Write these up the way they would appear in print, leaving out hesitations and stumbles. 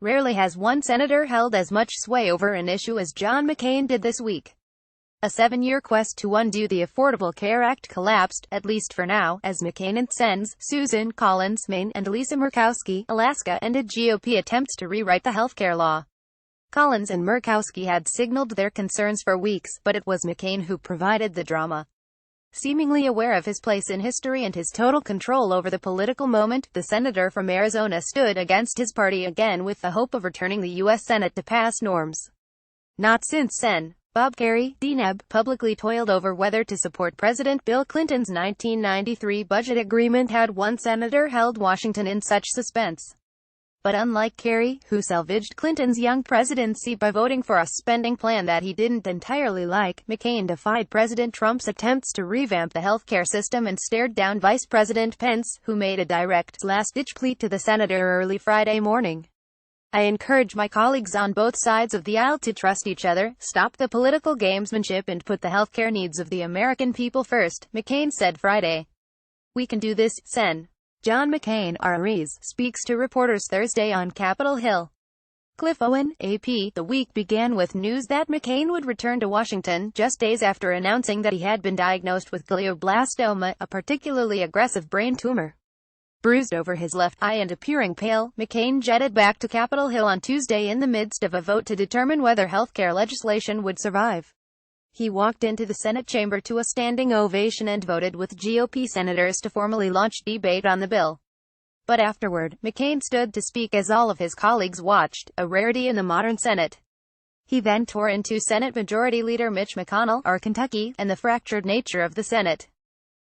Rarely has one senator held as much sway over an issue as John McCain did this week. A 7-year quest to undo the Affordable Care Act collapsed, at least for now, as McCain and Sens. Susan Collins, Maine, and Lisa Murkowski, Alaska, ended GOP attempts to rewrite the healthcare law. Collins and Murkowski had signaled their concerns for weeks, but it was McCain who provided the drama. Seemingly aware of his place in history and his total control over the political moment, the senator from Arizona stood against his party again with the hope of returning the U.S. Senate to past norms. Not since Sen. Bob Kerrey, DNAB, publicly toiled over whether to support President Bill Clinton's 1993 budget agreement had one senator held Washington in such suspense. But unlike Kerry, who salvaged Clinton's young presidency by voting for a spending plan that he didn't entirely like, McCain defied President Trump's attempts to revamp the healthcare system and stared down Vice President Pence, who made a direct, last-ditch plea to the senator early Friday morning. "I encourage my colleagues on both sides of the aisle to trust each other, stop the political gamesmanship and put the healthcare needs of the American people first," McCain said Friday. "We can do this," Sen. John McCain, RREs, speaks to reporters Thursday on Capitol Hill. Cliff Owen, AP. The week began with news that McCain would return to Washington, just days after announcing that he had been diagnosed with glioblastoma, a particularly aggressive brain tumor. Bruised over his left eye and appearing pale, McCain jetted back to Capitol Hill on Tuesday in the midst of a vote to determine whether healthcare legislation would survive. He walked into the Senate chamber to a standing ovation and voted with GOP senators to formally launch debate on the bill. But afterward, McCain stood to speak as all of his colleagues watched, a rarity in the modern Senate. He then tore into Senate Majority Leader Mitch McConnell, of Kentucky, and the fractured nature of the Senate.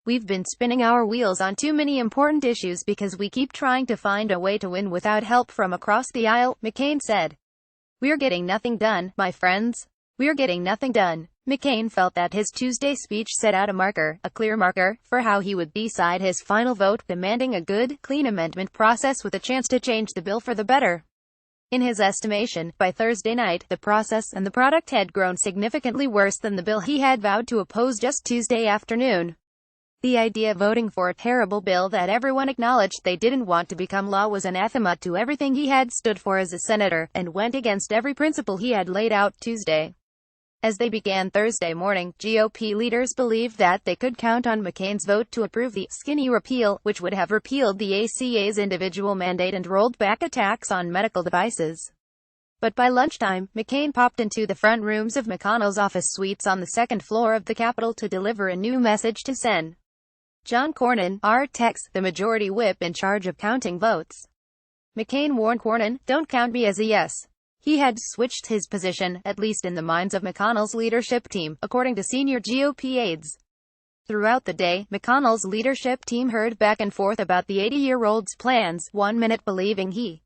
"We've been spinning our wheels on too many important issues because we keep trying to find a way to win without help from across the aisle," McCain said. "We're getting nothing done, my friends. We're getting nothing done." McCain felt that his Tuesday speech set out a clear marker, for how he would decide his final vote, demanding a good, clean amendment process with a chance to change the bill for the better. In his estimation, by Thursday night, the process and the product had grown significantly worse than the bill he had vowed to oppose just Tuesday afternoon. The idea of voting for a terrible bill that everyone acknowledged they didn't want to become law was anathema to everything he had stood for as a senator, and went against every principle he had laid out Tuesday. As they began Thursday morning, GOP leaders believed that they could count on McCain's vote to approve the skinny repeal, which would have repealed the ACA's individual mandate and rolled back a tax on medical devices. But by lunchtime, McCain popped into the front rooms of McConnell's office suites on the second floor of the Capitol to deliver a new message to Sen. John Cornyn, R-Tex, the majority whip in charge of counting votes. McCain warned Cornyn, "Don't count me as a yes." He had switched his position, at least in the minds of McConnell's leadership team, according to senior GOP aides. Throughout the day, McConnell's leadership team heard back and forth about the 80-year-old's plans, one minute believing he